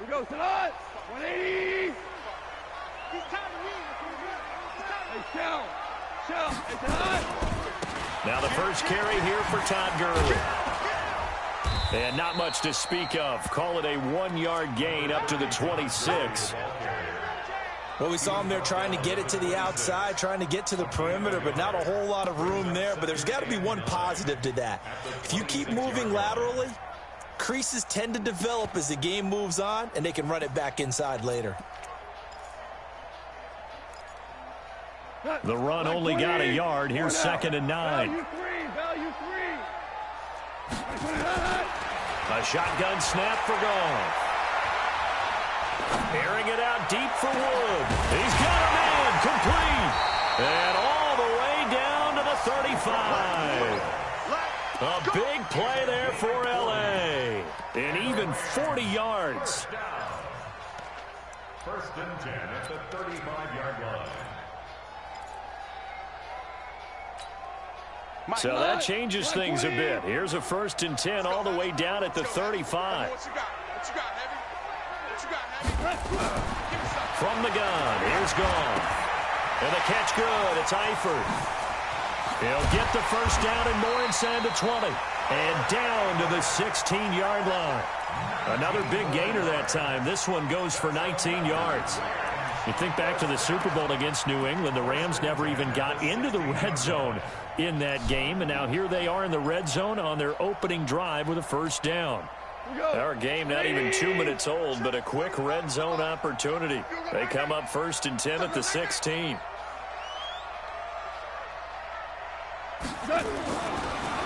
We go, Salat! 180! Hey, Shell! Hey, Salat! Now the first carry here for Todd Gurley. And not much to speak of. Call it a 1-yard gain up to the 26. Well, we saw him there trying to get it to the outside, trying to get to the perimeter, but not a whole lot of room there. But there's got to be one positive to that. If you keep moving laterally, creases tend to develop as the game moves on, and they can run it back inside later. The run only got a yard. Here's 2nd and 9. Value three. A shotgun snap for Goff. Airing it out deep for Wood. He's got a man complete. And all the way down to the 35. A big play there for L.A. And even 40 yards. 1st and 10 at the 35-yard line. So that changes things a bit. Here's a 1st and 10 all the way down at the 35. From the gun, here's Goff. And the catch good. It's Eifert. He'll get the first down and more inside the 20. And down to the 16-yard line. Another big gainer that time. This one goes for 19 yards. You think back to the Super Bowl against New England, the Rams never even got into the red zone in that game, and now here they are in the red zone on their opening drive with a first down. Our game not even 2 minutes old, but a quick red zone opportunity. They come up 1st and 10 at the 16.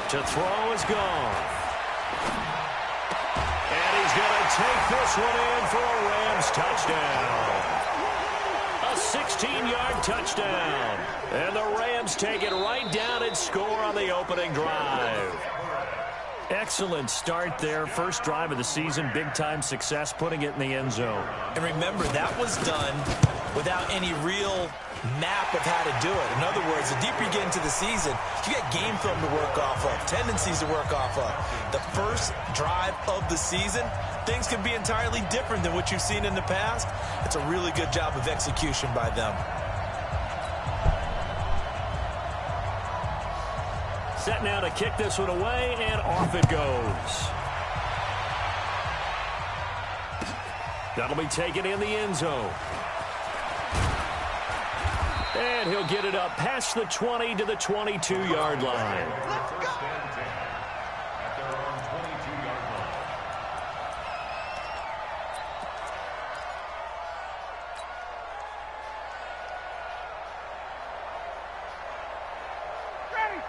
To throw is Goff. And he's going to take this one in for a Rams touchdown. A 16-yard touchdown. And the Rams take it right down and score on the opening drive. Excellent start there. First drive of the season. Big-time success putting it in the end zone. And remember, that was done without any real map of how to do it. In other words, the deeper you get into the season, you got game film to work off of, tendencies to work off of. The first drive of the season, things can be entirely different than what you've seen in the past. It's a really good job of execution by them. Set now to kick this one away, and off it goes. That'll be taken in the end zone. And he'll get it up past the 20 to the 22-yard line.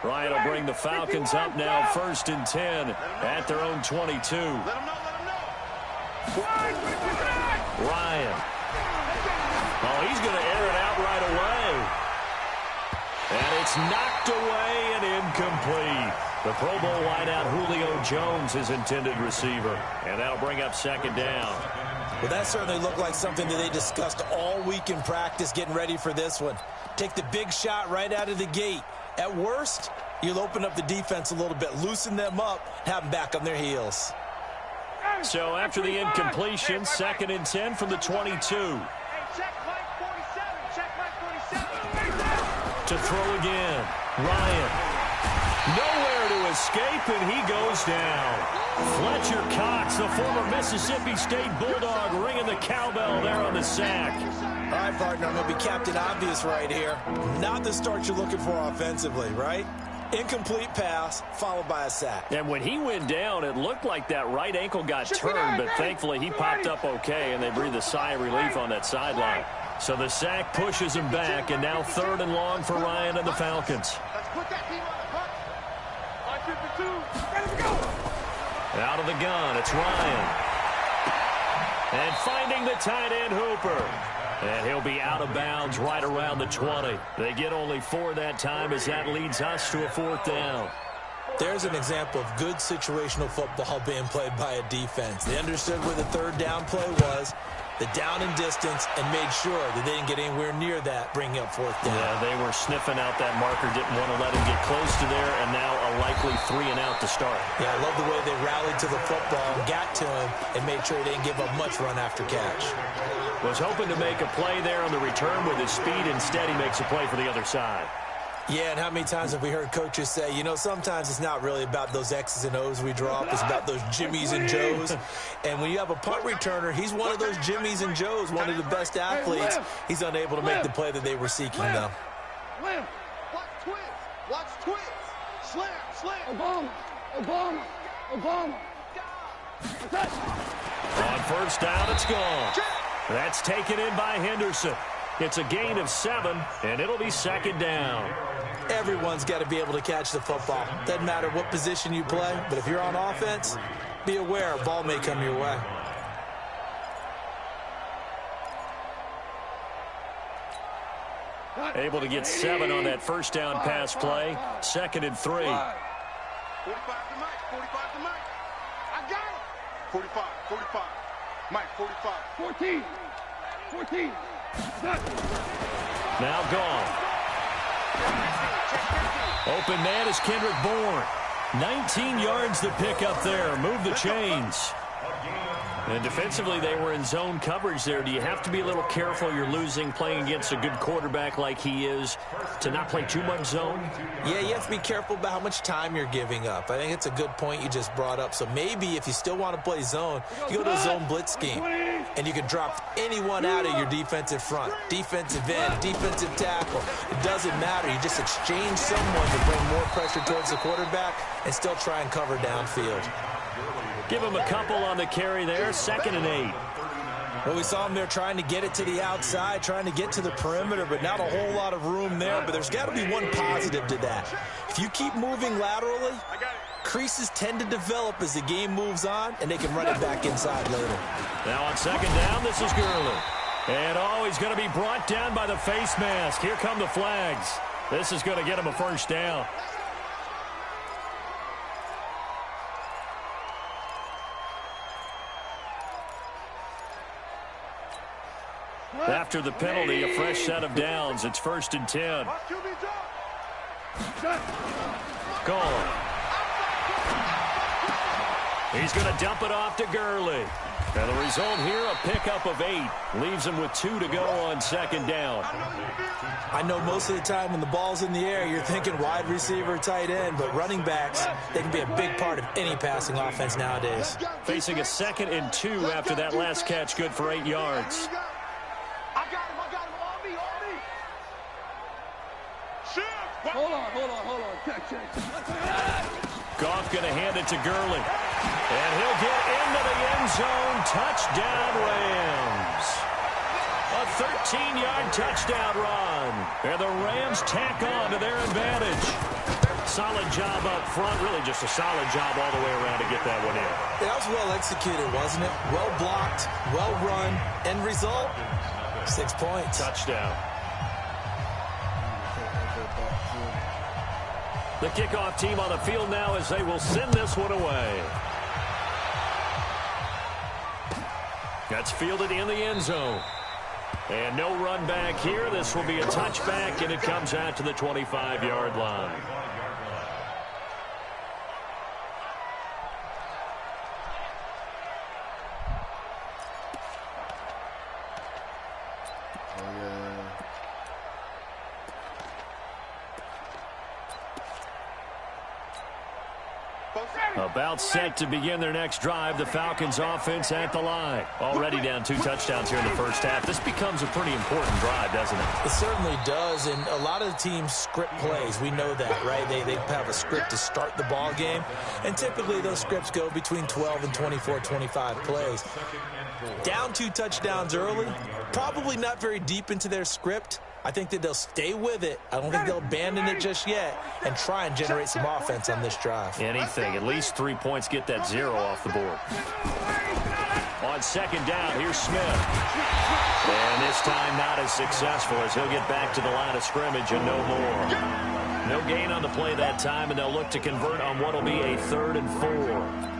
Ryan will bring the Falcons up now 1st and 10 at their own 22. Ryan. Oh, he's going to air it out right away. And it's knocked away and incomplete. The Pro Bowl wideout Julio Jones is intended receiver. And that'll bring up 2nd down. Well, that certainly looked like something that they discussed all week in practice getting ready for this one. Take the big shot right out of the gate. At worst, you'll open up the defense a little bit, loosen them up, have them back on their heels. So after the incompletion, 2nd and 10 from the 22. To throw again. Ryan. Nowhere to escape, and he goes down. Fletcher Cox, the former Mississippi State Bulldog, ringing the cowbell there on the sack. All right, partner, I'm going to be Captain Obvious right here. Not the start you're looking for offensively, right? Incomplete pass, followed by a sack. And when he went down, it looked like that right ankle got turned, but thankfully he popped up okay, and they breathed a sigh of relief on that sideline. So the sack pushes him back, and now 3rd and long for Ryan and the Falcons. Out of the gun, it's Ryan. And finding the tight end Hooper. And he'll be out of bounds right around the 20. They get only 4 that time as that leads us to a 4th down. There's an example of good situational football being played by a defense. They understood where the 3rd down play was, the down and distance, and made sure that they didn't get anywhere near that, bringing up fourth down. Yeah, they were sniffing out that marker, didn't want to let him get close to there, and now a likely 3-and-out to start. Yeah, I love the way they rallied to the football and got to him and made sure they didn't give up much run after catch. Was hoping to make a play there on the return with his speed. Instead, he makes a play for the other side. Yeah, and how many times have we heard coaches say, you know, sometimes it's not really about those X's and O's we draw up. It's about those Jimmies and Joes. And when you have a punt returner, he's one of those Jimmies and Joes, one of the best athletes. He's unable to make the play that they were seeking, though. Watch twist. Watch twist. Slam. Obama. On first down, it's gone. That's taken in by Henderson. It's a gain of 7, and it'll be second down. Everyone's got to be able to catch the football. Doesn't matter what position you play, but if you're on offense, be aware a ball may come your way. Able to get 7 on that first down pass play. 2nd and 3. 45 to Mike. 45 to Mike. I got it. 45. Mike, 45. 14. Now gone. Open man is Kendrick Bourne. 19 yards to pick up there. Move the chains. And defensively, they were in zone coverage there. Do you have to be a little careful? You're losing playing against a good quarterback like he is to not play too much zone? Yeah, you have to be careful about how much time you're giving up. I think it's a good point you just brought up. So maybe if you still want to play zone, you go to a zone blitz scheme. And you can drop anyone out of your defensive front. Defensive end, defensive tackle. It doesn't matter. You just exchange someone to bring more pressure towards the quarterback and still try and cover downfield. Give him a couple on the carry there. 2nd and 8. Well, we saw him there trying to get it to the outside, trying to get to the perimeter, but not a whole lot of room there. But there's got to be one positive to that. If you keep moving laterally, creases tend to develop as the game moves on, and they can run it back inside later. Now on 2nd down, this is Gurley. And, he's going to be brought down by the face mask. Here come the flags. This is going to get him a first down. After the penalty, a fresh set of downs. It's 1st and 10. Gone. He's going to dump it off to Gurley. And the result here, a pickup of 8. Leaves him with 2 to go on 2nd down. I know most of the time when the ball's in the air, you're thinking wide receiver, tight end, but running backs, they can be a big part of any passing offense nowadays. Facing a 2nd and 2 after that last catch, good for 8 yards. I got him. On me. Hold on. Check. Goff going to hand it to Gurley. And he'll get into the end zone. Touchdown, Rams. A 13-yard touchdown run. And the Rams tack on to their advantage. Solid job up front. Really just a solid job all the way around to get that one in. That was well executed, wasn't it? Well blocked, well run. End result, 6 points. Touchdown. The kickoff team on the field now as they will send this one away. That's fielded in the end zone. And no run back here. This will be a touchback, and it comes out to the 25-yard line. About set to begin their next drive. The Falcons offense at the line. Already down 2 touchdowns here in the first half. This becomes a pretty important drive, doesn't it? It certainly does, and a lot of the teams script plays. We know that, right? They have a script to start the ball game, and typically those scripts go between 12 and 24, 25 plays. Down 2 touchdowns early, probably not very deep into their script. I think that they'll stay with it. I don't think they'll abandon it just yet and try and generate some offense on this drive. Anything. At least 3 points, get that 0 off the board. On 2nd down, here's Smith. And this time not as successful as he'll get back to the line of scrimmage and no more. No gain on the play that time, and they'll look to convert on what will be a 3rd and 4.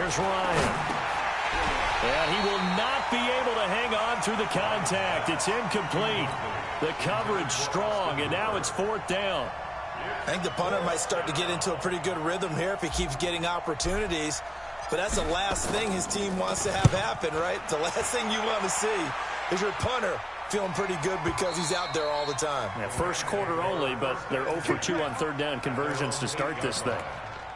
Here's Ryan. And he will not be able to hang on through the contact. It's incomplete. The coverage strong, and now it's 4th down. I think the punter might start to get into a pretty good rhythm here if he keeps getting opportunities. But that's the last thing his team wants to have happen, right? The last thing you want to see is your punter feeling pretty good because he's out there all the time. Yeah, first quarter only, but they're 0 for 2 on 3rd down conversions to start this thing.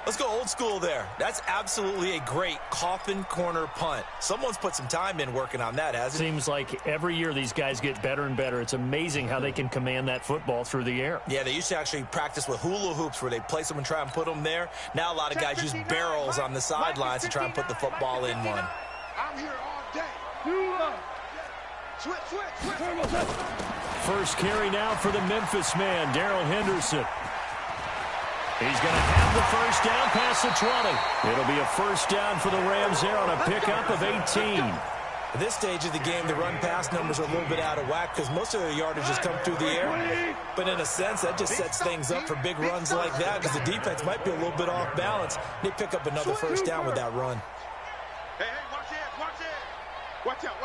Let's go old school there. That's absolutely a great coffin corner punt. Someone's put some time in working on that, hasn't it? Seems like every year these guys get better and better. It's amazing how they can command that football through the air. Yeah, they used to actually practice with hula hoops where they place them and try and put them there. Now a lot of guys use barrels on the sidelines to try and put the football in one. I'm here all day. Switch. First carry now for the Memphis man, Darrell Henderson. He's going to have the first down past the 20. It'll be a first down for the Rams there on a pickup of 18. At this stage of the game, the run-pass numbers are a little bit out of whack because most of their yardage has come through the air. But in a sense, that just sets things up for big runs like that because the defense might be a little bit off balance. They pick up another first down with that run. Hey, watch out.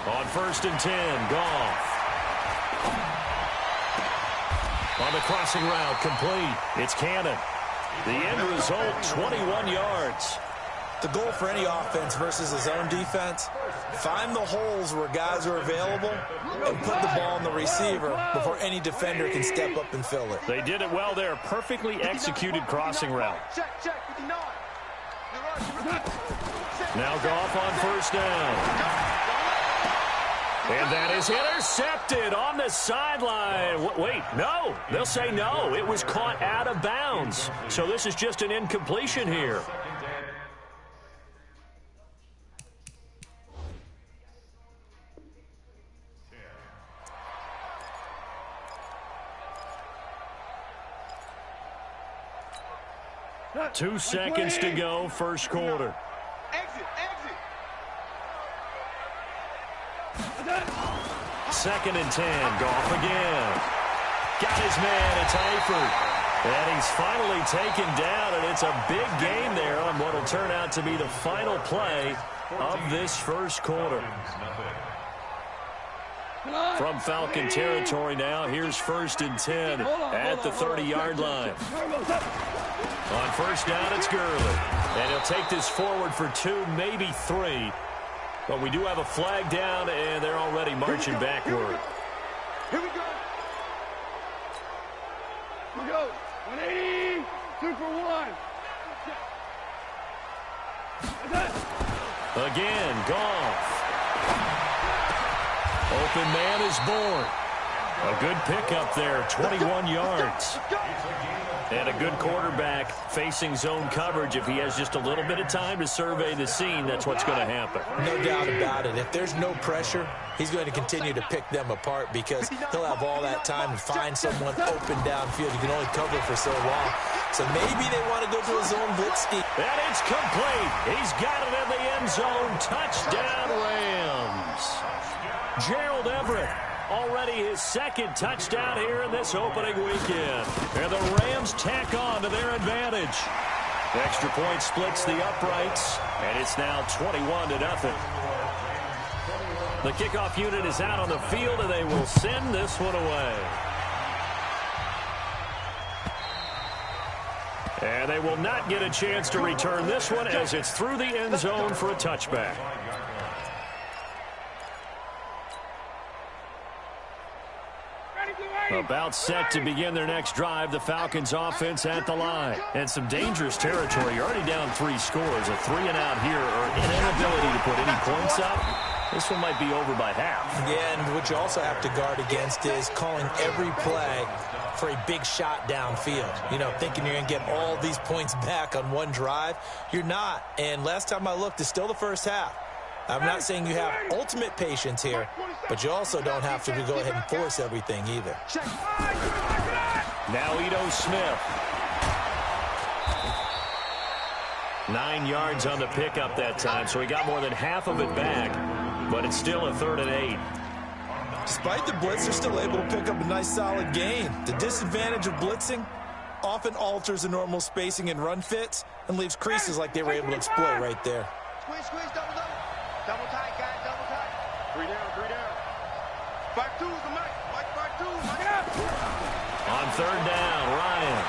On 1st and 10, Goff. On the crossing route, complete. It's Cannon. The end result, 21 yards. The goal for any offense versus his own defense, find the holes where guys are available and put the ball in the receiver before any defender can step up and fill it. They did it well there. Perfectly executed crossing route. Now Goff on first down. And that is intercepted on the sideline. Wait, no. They'll say no. It was caught out of bounds. So this is just an incompletion here. Two seconds to go, first quarter. Exit. 2nd and 10, Goff again. Got his man, it's Eifert. And he's finally taken down, and it's a big game there on what will turn out to be the final play of this first quarter. From Falcon territory now, here's 1st and 10 at the 30-yard line. On first down, it's Gurley. And he'll take this forward for 2, maybe 3. But we do have a flag down, and they're already marching backward. Here we go. 180. 2 for 1. Again, Goff. Open man is born. A good pickup there, 21 yards. And a good quarterback facing zone coverage. If he has just a little bit of time to survey the scene, that's what's going to happen. No doubt about it. If there's no pressure, he's going to continue to pick them apart because he'll have all that time to find someone open downfield. You can only cover for so long. So maybe they want to go to a zone blitz scheme. And it's complete. He's got it in the end zone. Touchdown, Rams. Gerald Everett. Already his 2nd touchdown here in this opening weekend. And the Rams tack on to their advantage. Extra point splits the uprights, and it's now 21-0. The kickoff unit is out on the field, and they will send this one away. And they will not get a chance to return this one as it's through the end zone for a touchback. About set to begin their next drive, the Falcons offense at the line. And some dangerous territory. You're already down 3 scores. A 3-and-out here, or an inability to put any points up. This one might be over by half. Yeah, and what you also have to guard against is calling every play for a big shot downfield. You know, thinking you're going to get all these points back on one drive. You're not. And last time I looked, it's still the first half. I'm not saying you have ultimate patience here, but you also don't have to go ahead and force everything either. Now Ito Smith. 9 yards on the pickup that time, so he got more than half of it back, but it's still a 3rd and 8. Despite the blitz, they're still able to pick up a nice solid gain. The disadvantage of blitzing, often alters the normal spacing and run fits and leaves creases like they were able to exploit right there. Squeeze, squeeze, double, double. Double tight, guys, double tight. 3 down, 3 down. 5-2's the Mike. Mike 5-2. Mike it up. On third down, Ryan.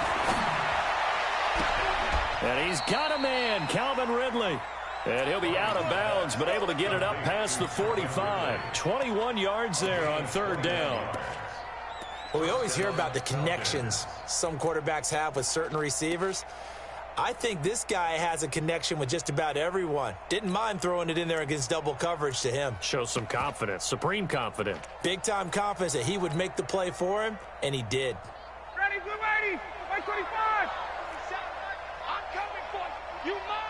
And he's got a man, Calvin Ridley. And he'll be out of bounds, but able to get it up past the 45. 21 yards there on third down. Well, we always hear about the connections some quarterbacks have with certain receivers. I think this guy has a connection with just about everyone. Didn't mind throwing it in there against double coverage to him. Shows some confidence, supreme confidence. Big-time confidence that he would make the play for him, and he did. Ready, blue 80. 25. I'm coming for you. You mine.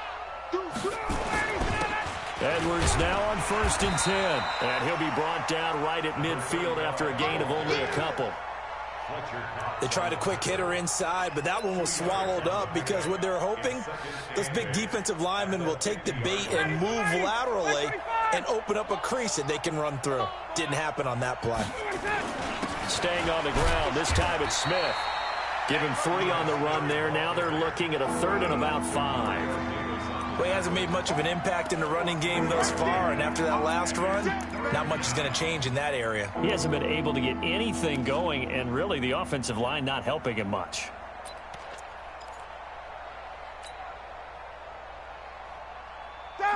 Edwards now on 1st and 10. And he'll be brought down right at midfield after a gain of only a couple. They tried a quick hitter inside, but that one was swallowed up because what they're hoping, those big defensive linemen will take the bait and move laterally and open up a crease that they can run through. Didn't happen on that play. Staying on the ground, this time it's Smith. Give him 3 on the run there. Now they're looking at a 3rd and about 5. Well, he hasn't made much of an impact in the running game thus far, and after that last run, not much is going to change in that area. He hasn't been able to get anything going, and really the offensive line not helping him much.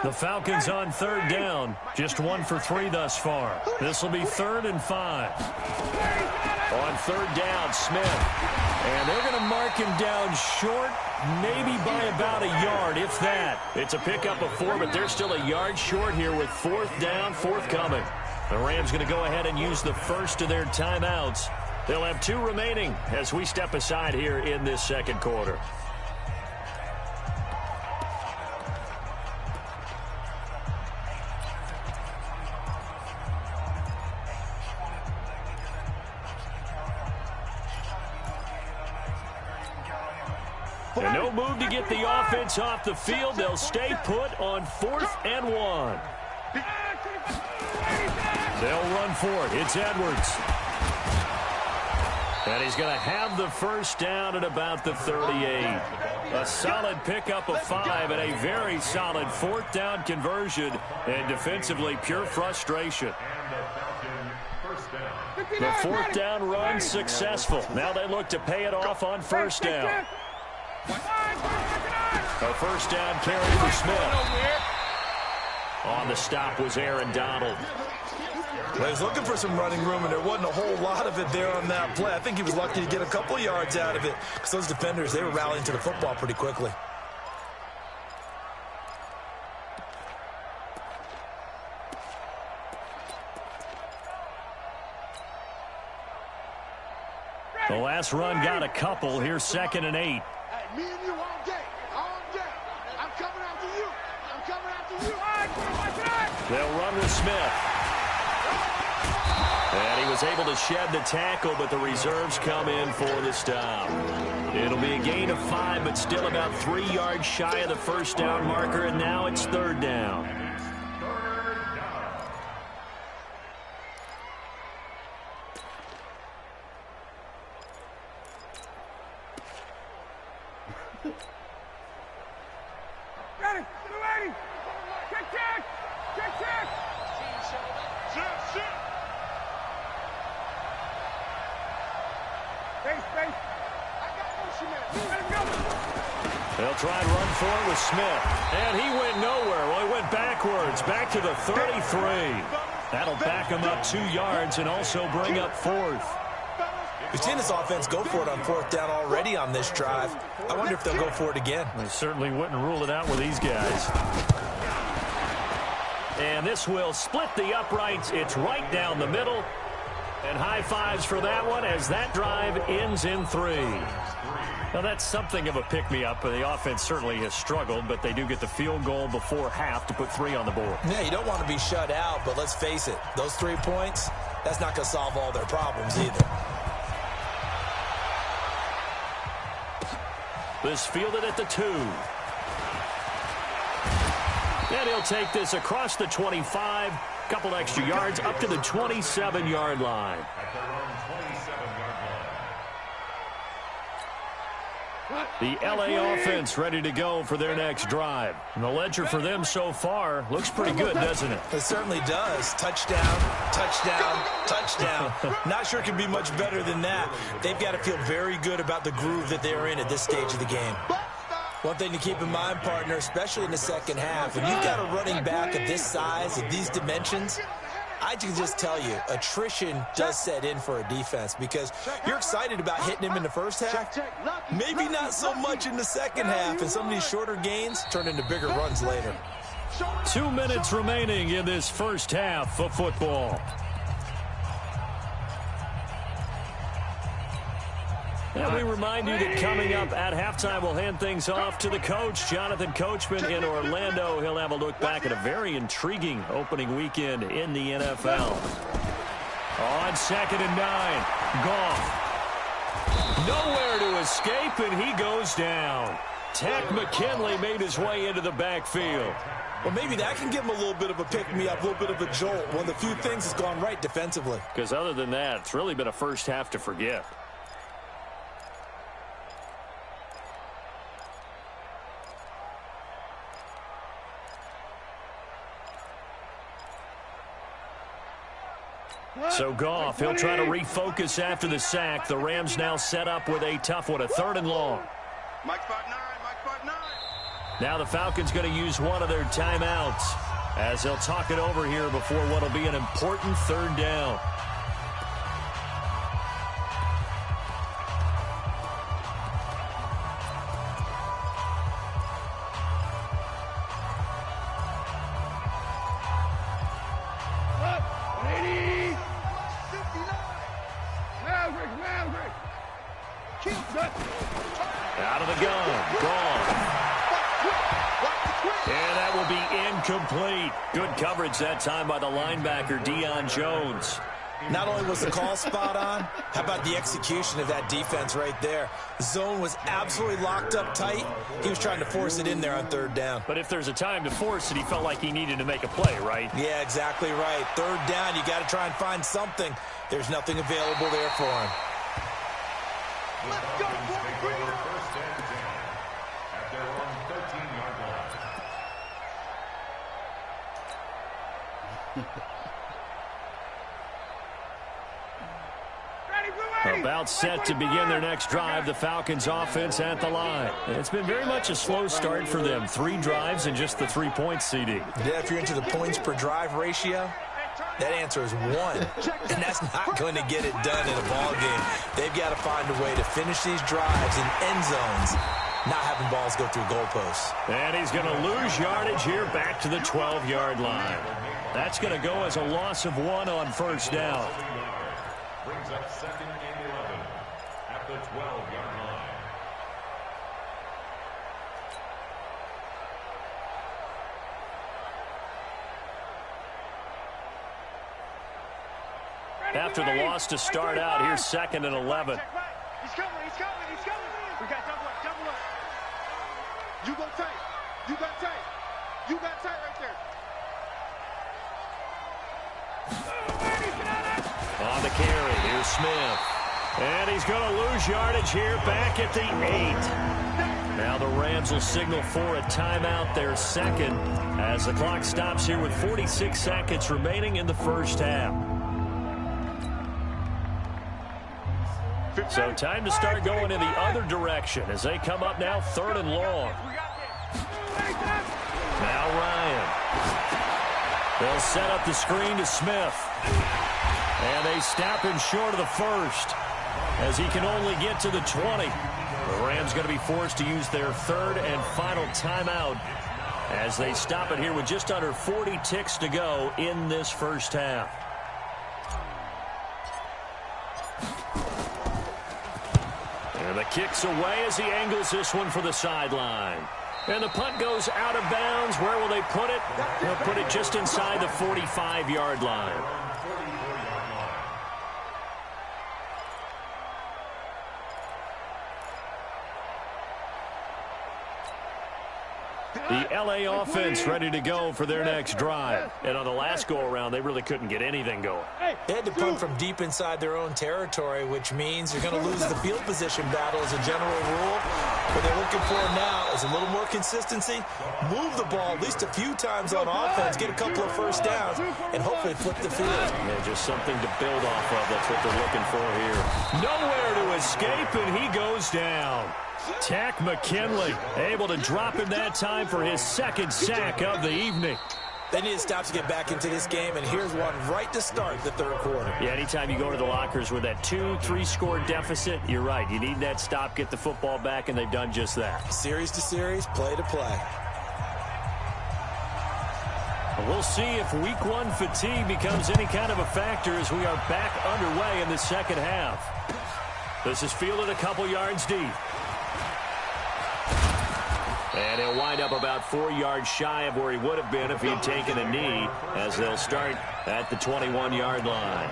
The Falcons on 3rd down. Just 1 for 3 thus far. This will be 3rd and 5. On 3rd down, Smith. And they're going to mark him down short, maybe by about a yard, if that. It's a pickup of 4, but they're still a yard short here with 4th down, 4th coming. The Rams going to go ahead and use the first of their timeouts. They'll have 2 remaining as we step aside here in this second quarter. And no move to get the offense off the field. They'll stay put on 4th and 1. They'll run for it. It's Edwards. And he's going to have the first down at about the 38. A solid pickup of 5 and a very solid 4th down conversion. And defensively, pure frustration. The 4th down run successful. Now they look to pay it off on 1st down. A 1st down carry for Smith. On the stop was Aaron Donald. Well, he was looking for some running room, and there wasn't a whole lot of it there on that play. I think he was lucky to get a couple yards out of it because those defenders, they were rallying to the football pretty quickly. The last run got a couple. Here's 2nd and 8. Hey, me and you all day. All day. I'm coming after you. I'm coming after you. They'll run with Smith. And he was able to shed the tackle, but the reserves come in for the stop. It'll be a gain of 5, but still about 3 yards shy of the 1st down marker, and now it's 3rd down. Ready, ready. Check, check. Check, check. Check, check. Space, space. I got motion man. Let him go. They'll try and run for it with Smith. And he went nowhere. Well, he went backwards, back to the 33. That'll back him up 2 yards and also bring up 4th. We've seen this offense go for it on 4th down already on this drive. I wonder if they'll go for it again. They certainly wouldn't rule it out with these guys. And this will split the uprights. It's right down the middle. And high fives for that one as that drive ends in 3. Now, that's something of a pick-me-up. The offense certainly has struggled, but they do get the field goal before half to put 3 on the board. Yeah, you don't want to be shut out, but let's face it. Those 3 points, that's not going to solve all their problems either. This fielded at the 2. And he'll take this across the 25. Couple extra yards up to the 27-yard line. The LA offense ready to go for their next drive. And the ledger for them so far looks pretty good, doesn't it? It certainly does. Touchdown, touchdown, touchdown. Not sure it can be much better than that. They've got to feel very good about the groove that they're in at this stage of the game. One thing to keep in mind, partner, especially in the second half, if you've got a running back of this size, of these dimensions, I can just tell you, attrition does set in for a defense because you're excited about hitting him in the first half. Maybe not so much in the second half, and some of these shorter gains turn into bigger runs later. 2 minutes remaining in this first half of football. And we remind you that coming up at halftime, we'll hand things off to the coach, Jonathan Coachman in Orlando. He'll have a look back at a very intriguing opening weekend in the NFL. On 2nd and 9, Goff. Nowhere to escape, and he goes down. Takk McKinley made his way into the backfield. Well, maybe that can give him a little bit of a pick-me-up, a little bit of a jolt. One of the few things that's gone right defensively. Because other than that, it's really been a first half to forget. So Goff, he'll try to refocus after the sack. The Rams now set up with a tough one, a 3rd and long. Mike 5-9, Mike 5-9. Now the Falcons going to use one of their timeouts as they'll talk it over here before what will be an important 3rd down. Out of the gun. Gone. And that will be incomplete. Good coverage that time by the linebacker, Deion Jones. Not only was the call spot on, how about the execution of that defense right there? The zone was absolutely locked up tight. He was trying to force it in there on 3rd down. But if there's a time to force it, he felt like he needed to make a play, right? Yeah, exactly right. 3rd down, you got to try and find something. There's nothing available there for him. Let's go, boys. Bring it up. First and 10 at their own 13-yard line. About set to begin their next drive, the Falcons offense at the line. And it's been very much a slow start for them. 3 drives and just the 3 points, CD. Yeah, if you're into the points per drive ratio, that answer is 1. And that's not going to get it done in a ball game. They've got to find a way to finish these drives in end zones, not having balls go through goalposts. And he's going to lose yardage here back to the 12-yard line. That's going to go as a loss of 1 on 1st down. Brings up 2nd and 11 at the 12-yard line. After the loss to start out, here's 2nd and 11. He's coming, he's coming, he's coming. We got double up, double up. You go tight. You got tight. You got tight right there. On the carry, here's Smith. And he's going to lose yardage here back at the 8. Now the Rams will signal for a timeout, their 2nd, as the clock stops here with 46 seconds remaining in the first half. So time to start going in the other direction as they come up now 3rd and long. Now Ryan. They'll set up the screen to Smith. And they stop him short of the 1st as he can only get to the 20. The Rams going to be forced to use their 3rd and final timeout as they stop it here with just under 40 ticks to go in this first half. And the kick's away as he angles this one for the sideline. And the punt goes out of bounds. Where will they put it? They'll put it just inside the 45-yard line. The LA offense ready to go for their next drive. And on the last go-around, they really couldn't get anything going. They had to punt from deep inside their own territory, which means you're going to lose the field position battle as a general rule. What they're looking for now is a little more consistency, move the ball at least a few times on offense, get a couple of first downs, and hopefully flip the field. Yeah, just something to build off of. That's what they're looking for here. Nowhere to escape, and he goes down. Tack McKinley able to drop him that time for his second sack of the evening. They need to stop to get back into this game, and here's one right to start the third quarter. Yeah, anytime you go to the lockers with that 2-3 score deficit, you're right. You need that stop, get the football back, and they've done just that. Series to series, play to play. We'll see if week one fatigue becomes any kind of a factor as we are back underway in the second half. This is fielded a couple yards deep. And he'll wind up about 4 yards shy of where he would have been if he had taken a knee, as they'll start at the 21-yard line.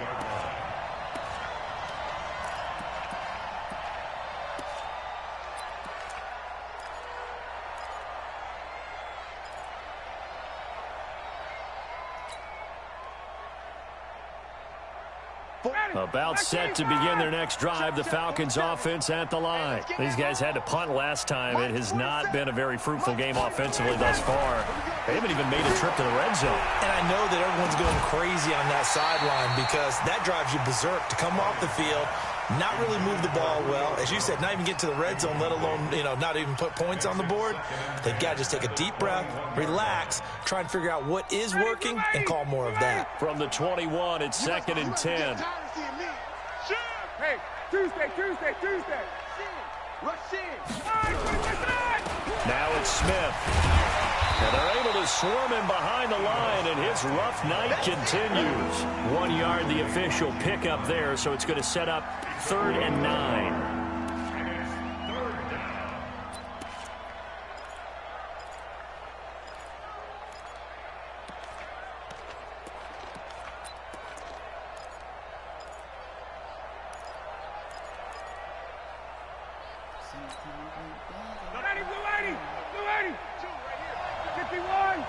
About set to begin their next drive, the Falcons offense at the line. These guys had to punt last time. It has not been a very fruitful game offensively thus far. They haven't even made a trip to the red zone. And I know that everyone's going crazy on that sideline because that drives you berserk to come off the field, not really move the ball well. As you said, not even get to the red zone, let alone, not even put points on the board. They've got to just take a deep breath, relax, try and figure out what is working and call more of that. From the 21, it's 2nd and 10. Hey, Tuesday. Rush in. Now it's Smith. And they're able to swarm him behind the line, and his rough night continues. 1 yard, the official pickup there, so it's going to set up 3rd and 9. Blue 80. 51.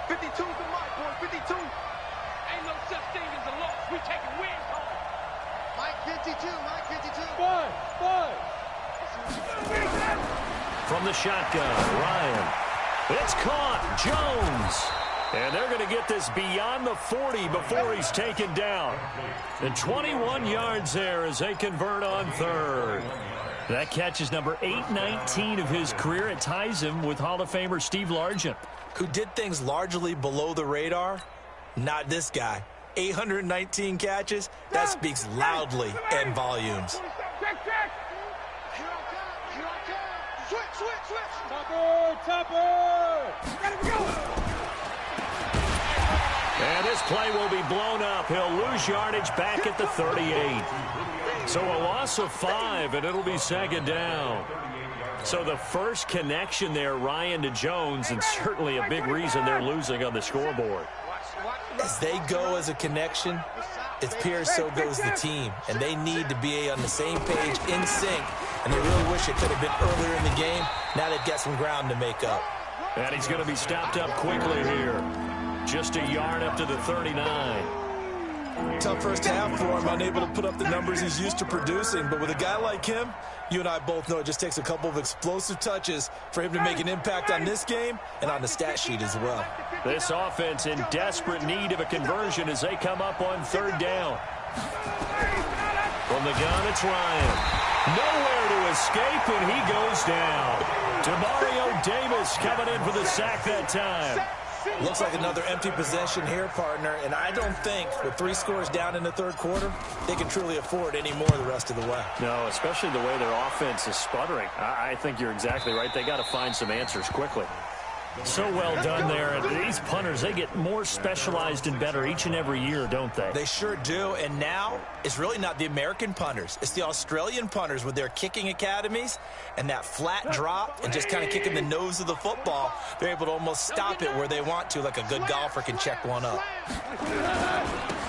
52's the mark, boy. 52. Ain't no such thing as a loss. We taking wins home. Mike 52. Five. From the shotgun, Ryan. It's caught. Jones. And they're going to get this beyond the 40 before he's taken down. And 21 yards there as they convert on 3rd. That catch is number 819 of his career. It ties him with Hall of Famer Steve Largent, who did things largely below the radar. Not this guy. 819 catches. That speaks loudly in volumes. Topper. And this play will be blown up. He'll lose yardage back at the 38. So a loss of 5, and it'll be 2nd down. So the first connection there, Ryan to Jones, and certainly a big reason they're losing on the scoreboard. As they go as a connection, it's Pierce, so goes the team. And they need to be on the same page, in sync. And they really wish it could have been earlier in the game. Now they've got some ground to make up. And he's going to be stopped up quickly here. Just a yard up to the 39. Tough first half for him, unable to put up the numbers he's used to producing. But with a guy like him, you and I both know it just takes a couple of explosive touches for him to make an impact on this game and on the stat sheet as well. This offense in desperate need of a conversion as they come up on 3rd down. From the gun, it's Ryan. Nowhere to escape, and he goes down. Demario Davis coming in for the sack that time. Looks like another empty possession here, partner, and I don't think with 3 scores down in the third quarter, they can truly afford any more the rest of the way. No, especially the way their offense is sputtering. I think you're exactly right. They got to find some answers quickly. So well done there. And these punters, they get more specialized and better each and every year, don't they? They sure do. And now it's really not the American punters. It's the Australian punters with their kicking academies and that flat drop and just kind of kicking the nose of the football. They're able to almost stop it where they want to, like a good golfer can check one up.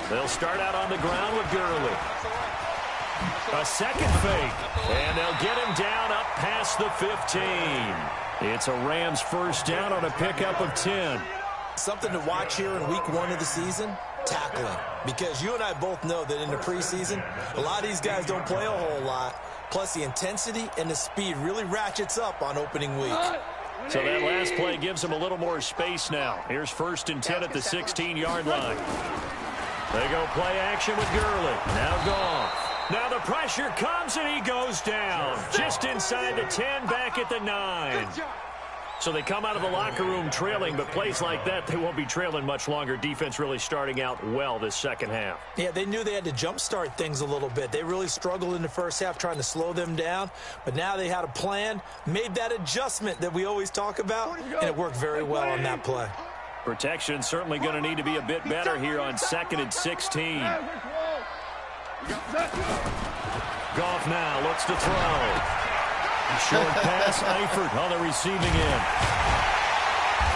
They'll start out on the ground with Gurley. A second fake, and they'll get him down up past the 15. It's a Rams first down on a pickup of 10. Something to watch here in week 1 of the season, tackling. Because you and I both know that in the preseason, a lot of these guys don't play a whole lot. Plus, the intensity and the speed really ratchets up on opening week. So that last play gives him a little more space now. Here's 1st and 10 at the 16-yard line. They go play action with Gurley. Now Goff. Now the pressure comes and he goes down. Just inside the 10, back at the 9. So they come out of the locker room trailing, but plays like that, they won't be trailing much longer. Defense really starting out well this second half. Yeah, they knew they had to jumpstart things a little bit. They really struggled in the first half trying to slow them down, but now they had a plan, made that adjustment that we always talk about, and it worked very well on that play. Protection certainly going to need to be a bit better here on 2nd and 16. Goff now looks to throw. Short pass, Eifert on the receiving end.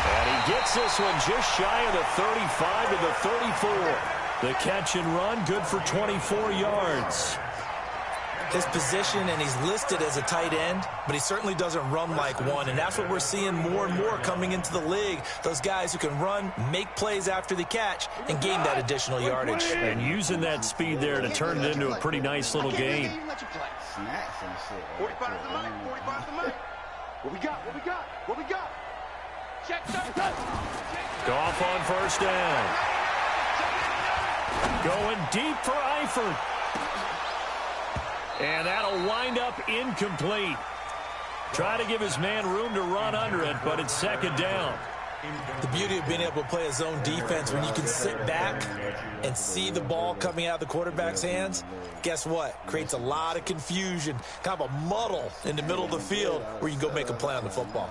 And he gets this one just shy of the 35 to the 34. The catch and run, good for 24 yards. His position, and he's listed as a tight end, but he certainly doesn't run like one, and that's what we're seeing more and more coming into the league. Those guys who can run, make plays after the catch, and gain that additional yardage. And using that speed there to turn it into a pretty nice little game. 45 to the mic, 45 to the mic. What we got, what we got, what we got? Check. Goff on 1st down. Going deep for Eifert. And that'll wind up incomplete. Try to give his man room to run under it, but it's 2nd down. The beauty of being able to play a zone defense when you can sit back and see the ball coming out of the quarterback's hands, guess what? Creates a lot of confusion, kind of a muddle in the middle of the field where you can go make a play on the football.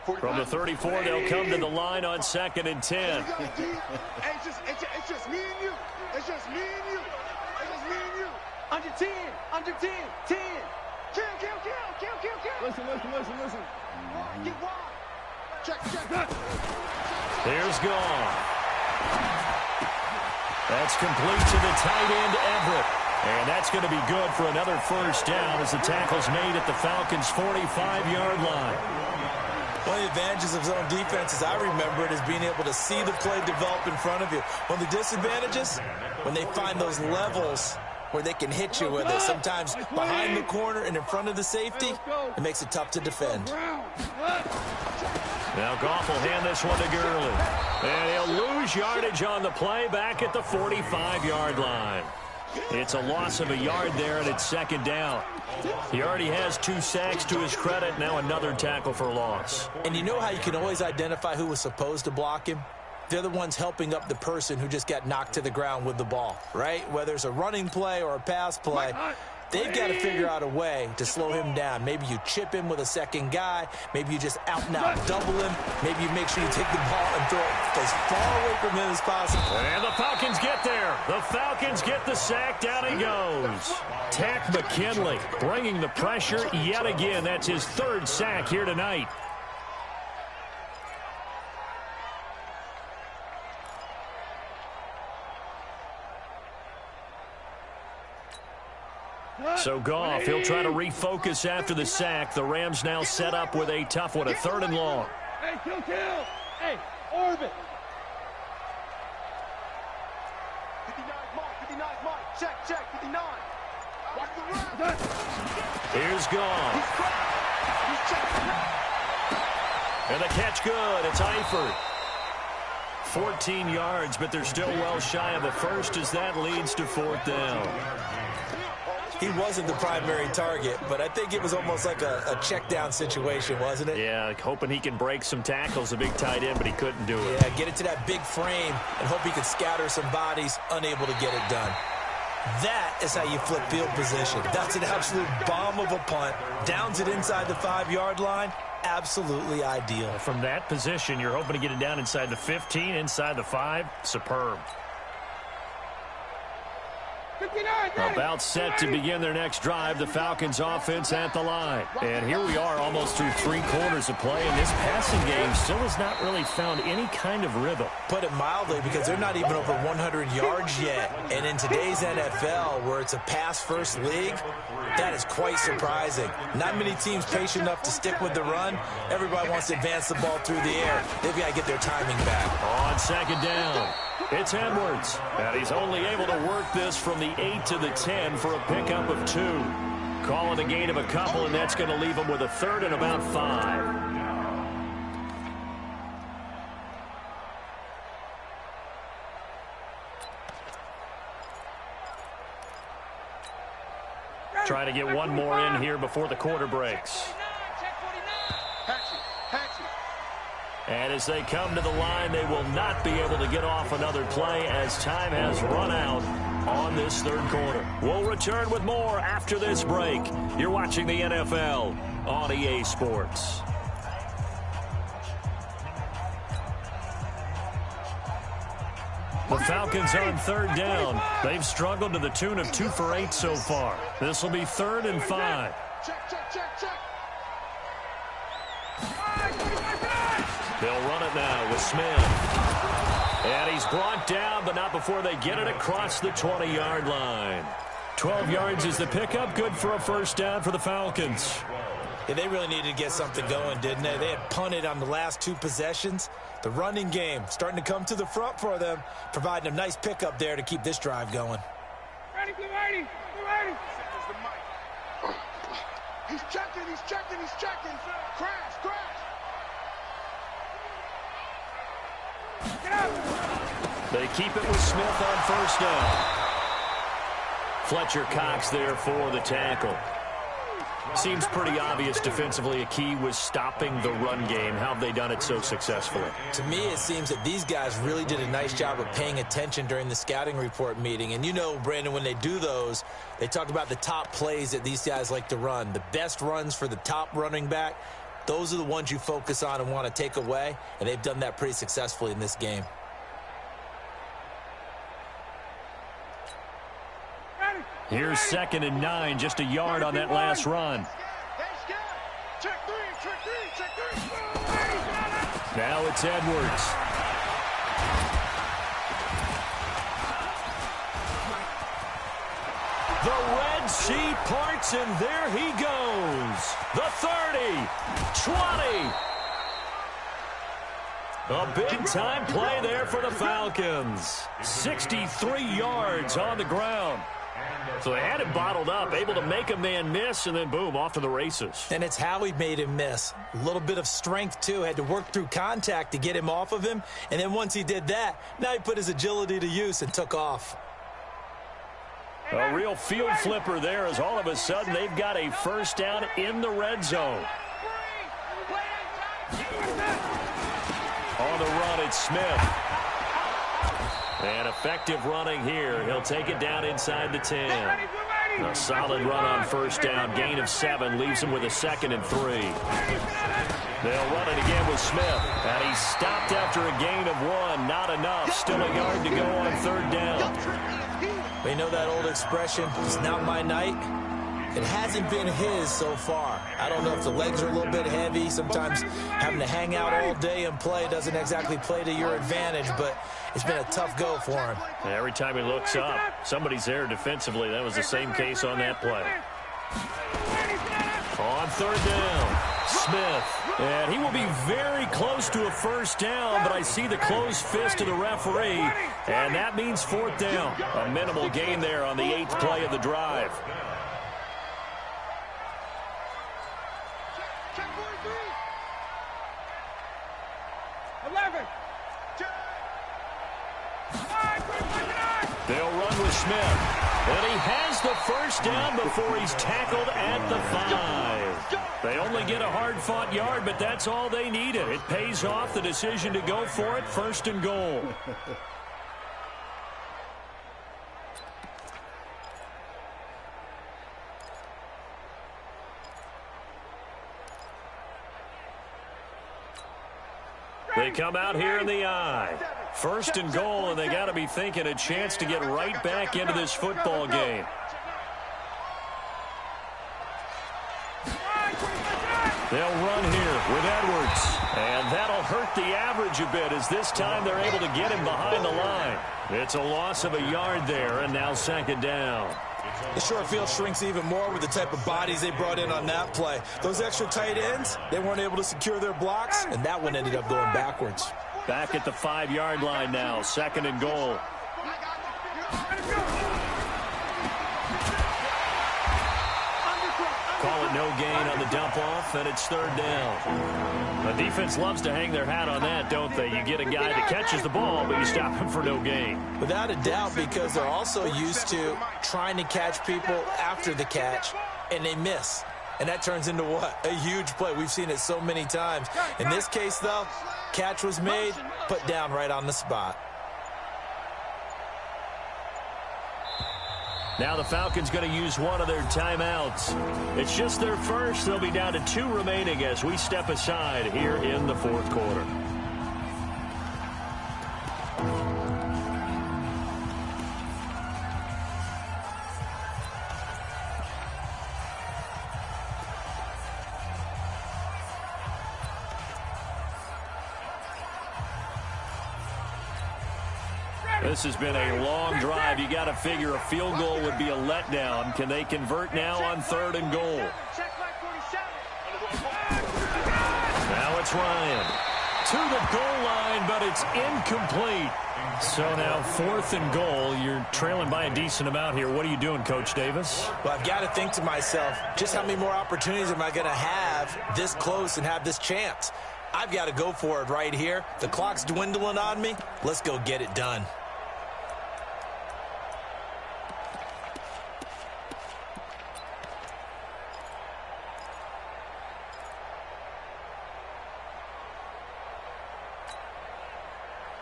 From the 34, they'll come to the line on 2nd and 10. It's just me and you. It's just me and you. It's just me and you. Under 10. Under 10. 10. Kill. Listen. Get wide. Check. There's Goff. That's complete to the tight end, Everett. And that's going to be good for another 1st down as the tackle's made at the Falcons' 45-yard line. One of the advantages of zone defense, as I remember it, is being able to see the play develop in front of you. One of the disadvantages, when they find those levels where they can hit you with it, sometimes behind the corner and in front of the safety, it makes it tough to defend. Now Goff will hand this one to Gurley. And he'll lose yardage on the play back at the 45-yard line. It's a loss of a yard there, and it's 2nd down. He already has 2 sacks to his credit, now another tackle for loss. And you know how you can always identify who was supposed to block him? They're the ones helping up the person who just got knocked to the ground with the ball, right? Whether it's a running play or a pass play, they've got to figure out a way to slow him down. Maybe you chip him with a second guy. Maybe you just out-and-out double him. Maybe you make sure you take the ball and throw it as far away from him as possible. And the Falcons get there. The Falcons get the sack. Down he goes. Takk McKinley bringing the pressure yet again. That's his 3rd sack here tonight. So Goff, he'll try to refocus after the sack. The Rams now set up with a tough one, a 3rd and long. Hey, kill. Hey, orbit. 59 mark. Check, 59. Watch the run. Here's Goff. He's checking. And the catch good. It's Eifert. 14 yards, but they're still well shy of the 1st as that leads to 4th down. He wasn't the primary target, but I think it was almost like a check-down situation, wasn't it? Yeah, hoping he can break some tackles, a big tight end, but he couldn't do it. Yeah, get it to that big frame and hope he could scatter some bodies, unable to get it done. That is how you flip field position. That's an absolute bomb of a punt. Downs it inside the 5-yard line. Absolutely ideal. From that position, you're hoping to get it down inside the 15, inside the 5. Superb. 59, About set to begin their next drive, the Falcons offense at the line. And here we are almost through 3 quarters of play, and this passing game still has not really found any kind of rhythm. Put it mildly, because they're not even over 100 yards yet. And in today's NFL, where it's a pass-first league, that is quite surprising. Not many teams patient enough to stick with the run. Everybody wants to advance the ball through the air. They've got to get their timing back. On 2nd down, it's Edwards. And he's only able to work this from the the 8 to the 10 for a pickup of 2. Calling a gain of a couple, and that's going to leave them with a third and about 5. Trying to get one more in here before the quarter breaks. And as they come to the line, they will not be able to get off another play as time has run out on this third quarter. We'll return with more after this break. You're watching the NFL on EA Sports. The Falcons on third down. They've struggled to the tune of 2 for 8 so far. This will be 3rd and 5. They'll run it now with Smith. And he's brought down, but not before they get it across the 20-yard line. 12 yards is the pickup. Good for a first down for the Falcons. Yeah, they really needed to get something going, didn't they? They had punted on the last 2 possessions. The running game starting to come to the front for them, providing a nice pickup there to keep this drive going. Ready. He's checking. Crash. Get out. They keep it with Smith on first down. Fletcher Cox there for the tackle. Seems pretty obvious defensively a key was stopping the run game. How have they done it so successfully? To me, it seems that these guys really did a nice job of paying attention during the scouting report meeting. And you know, Brandon, when they do those, they talk about the top plays that these guys like to run. The best runs for the top running back, those are the ones you focus on and want to take away. And they've done that pretty successfully in this game. Here's 2nd and 9, just a yard on that last run. Now it's Edwards. The Red Sea parts, and there he goes. The 30, 20. A big-time play there for the Falcons. 63 yards on the ground. So they had it bottled up, able to make a man miss, and then, boom, off to the races. And it's how he made him miss. A little bit of strength, too. Had to work through contact to get him off of him. And then once he did that, now he put his agility to use and took off. A real field flipper there as all of a sudden they've got a first down in the red zone. On the run, it's Smith. And effective running here. He'll take it down inside the 10. A solid run on first down. Gain of 7 leaves him with a 2nd and 3. They'll run it again with Smith. And he's stopped after a gain of 1. Not enough. Still a yard to go on third down. We know that old expression, it's not my night. It hasn't been his so far. I don't know if the legs are a little bit heavy. Sometimes having to hang out all day and play doesn't exactly play to your advantage, but it's been a tough go for him. Every time he looks up, somebody's there defensively. That was the same case on that play. On third down, Smith. And he will be very close to a first down, but I see the closed fist of the referee, and that means 4th down. A minimal gain there on the 8th play of the drive. They'll run with Smith. And he has the first down before he's tackled at the 5. They only get a hard-fought yard, but that's all they needed. It pays off the decision to go for it, 1st and goal. They come out here in the eye. 1st and goal, and they got to be thinking a chance to get right back into this football game. They'll run here with Edwards. And that'll hurt the average a bit as this time they're able to get him behind the line. It's a loss of a yard there, and now 2nd down. The short field shrinks even more with the type of bodies they brought in on that play. Those extra tight ends, they weren't able to secure their blocks, and that one ended up going backwards. Back at the 5-yard line now, 2nd and goal. call it no gain on the dump-off, and it's third down. The defense loves to hang their hat on that, don't they? You get a guy that catches the ball, but you stop him for no gain. Without a doubt, because they're also used to trying to catch people after the catch, and they miss. And that turns into what? A huge play. We've seen it so many times. In this case, though, catch was made, put down right on the spot. Now the Falcons going to use one of their timeouts. It's just their first. They'll be down to 2 remaining as we step aside here in the fourth quarter. This has been a long drive. You got to figure a field goal would be a letdown. Can they convert now on 3rd and goal? Now it's Ryan to the goal line, but it's incomplete. So now 4th and goal. You're trailing by a decent amount here. What are you doing, Coach Davis? Well, I've got to think to myself, just how many more opportunities am I going to have this close and have this chance? I've got to go for it right here. The clock's dwindling on me. Let's go get it done.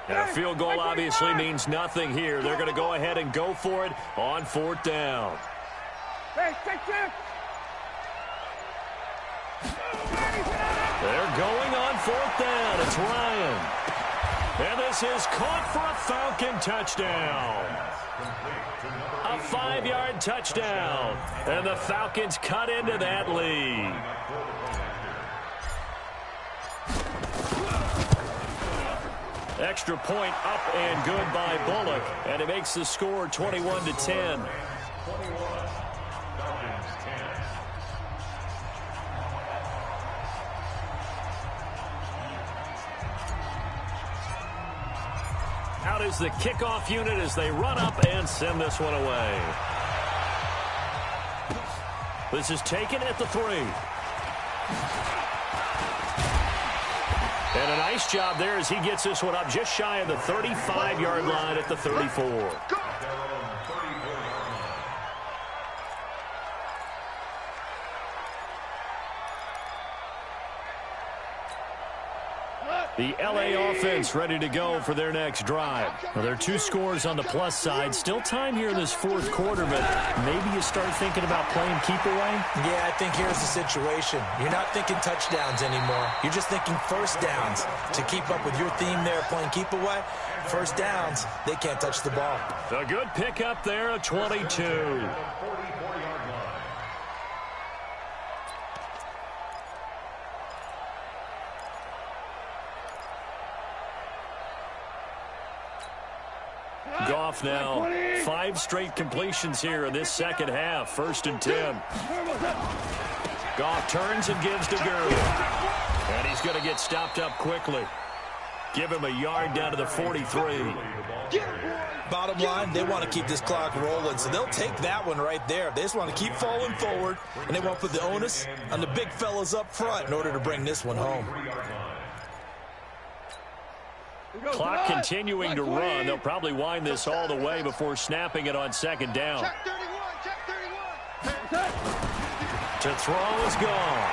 Now, a field goal obviously means nothing here. They're going to go ahead and go for it on 4th down. They're going on 4th down. It's Ryan. And this is caught for a Falcon touchdown. A 5-yard touchdown. And the Falcons cut into that lead. Extra point up and good by Bullock, and it makes the score 21-10. Out is the kickoff unit as they run up and send this one away. This is taken at the 3. And a nice job there as he gets this one up just shy of the 35-yard line at the 34. The L.A. offense ready to go for their next drive. Well, there are 2 scores on the plus side. Still time here in this 4th quarter, but maybe you start thinking about playing keep away? Yeah, I think here's the situation. You're not thinking touchdowns anymore. You're just thinking first downs. To keep up with your theme there, playing keep away, first downs, they can't touch the ball. A good pickup there at 22. Goff now 5 straight completions here in this second half. 1st and 10. Goff turns and gives to Gurley. And he's going to get stopped up quickly. Give him a yard down to the 43. Bottom line, they want to keep this clock rolling, so they'll take that one right there. They just want to keep falling forward, and they want to put the onus on the big fellas up front in order to bring this one home. Clock continuing to run. They'll probably wind this all the way before snapping it on 2nd down. To throw is gone.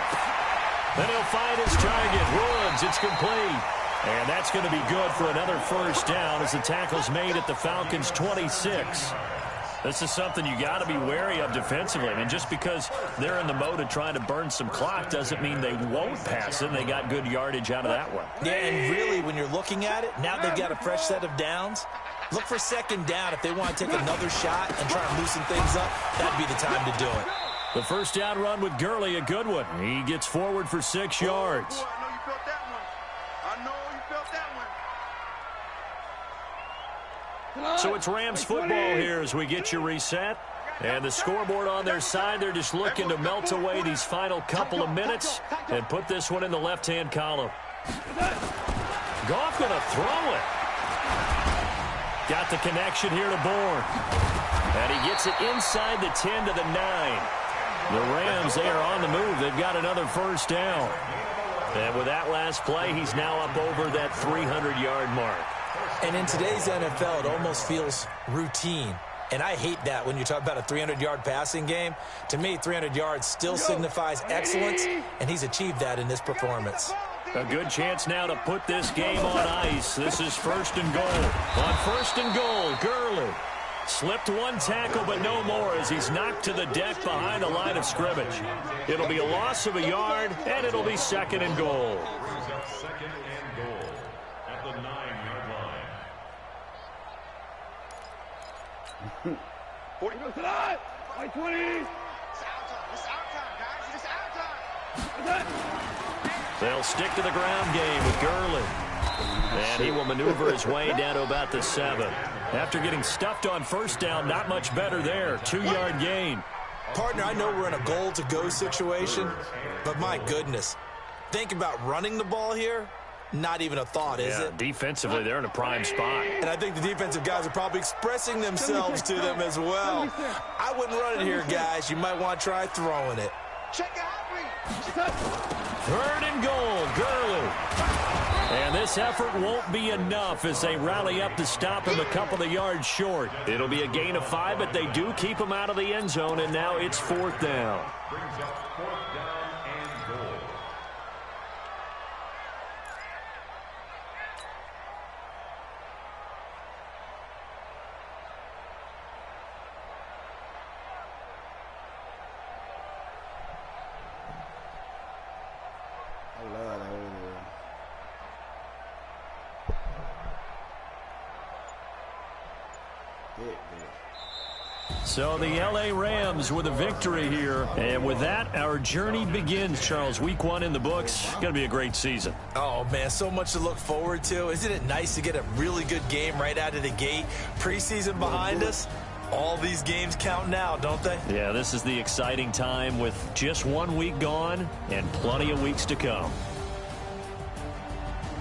Then he'll find his target. Woods, it's complete. And that's going to be good for another 1st down as the tackle's made at the Falcons' 26. This is something you got to be wary of defensively. I mean, just because they're in the mode of trying to burn some clock doesn't mean they won't pass it. And they got good yardage out of that one. Yeah, and really, when you're looking at it, now they've got a fresh set of downs. Look for 2nd down if they want to take another shot and try and loosen things up. That'd be the time to do it. The 1st down run with Gurley, a good one. He gets forward for 6 yards. So it's Rams football here as we get you reset. And the scoreboard on their side, they're just looking to melt away these final couple of minutes and put this one in the left-hand column. Goff going to throw it. Got the connection here to Bourne. And he gets it inside the 10 to the 9. The Rams, they are on the move. They've got another first down. And with that last play, he's now up over that 300-yard mark. And in today's NFL, it almost feels routine. And I hate that when you talk about a 300-yard passing game. To me, 300 yards still signifies excellence, and he's achieved that in this performance. A good chance now to put this game on ice. This is first and goal. On first and goal, Gurley slipped one tackle, but no more as he's knocked to the deck behind the line of scrimmage. It'll be a loss of a yard, and it'll be second and goal. Second and goal at the 9-yard line. 40 goes to that. 20. It's our time. It's our time, guys. It's our time. They'll stick to the ground game with Gurley. And he will maneuver his way down to about the 7. After getting stuffed on first down, not much better there. 2-yard gain. Partner, I know we're in a goal-to-go situation, but my goodness, think about running the ball here. Not even a thought, is it? Defensively, they're in a prime spot. And I think the defensive guys are probably expressing themselves to them as well. I wouldn't run it here, guys. You might want to try throwing it. Check it out. Third and goal, Gurley. And this effort won't be enough as they rally up to stop him a couple of yards short. It'll be a gain of 5, but they do keep him out of the end zone, and now it's fourth down. Brings up fourth down and goal. I love that video. So the L.A. Rams with a victory here. And with that, our journey begins, Charles. Week 1 in the books. Going to be a great season. Oh, man, so much to look forward to. Isn't it nice to get a really good game right out of the gate? Preseason behind us. All these games count now, don't they? Yeah, this is the exciting time with just 1 week gone and plenty of weeks to come.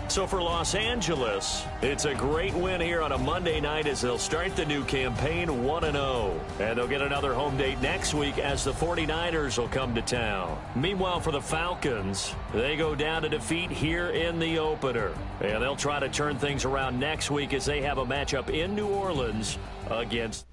So for Los Angeles, it's a great win here on a Monday night as they'll start the new campaign 1-0. And they'll get another home date next week as the 49ers will come to town. Meanwhile, for the Falcons, they go down to defeat here in the opener. And they'll try to turn things around next week as they have a matchup in New Orleans against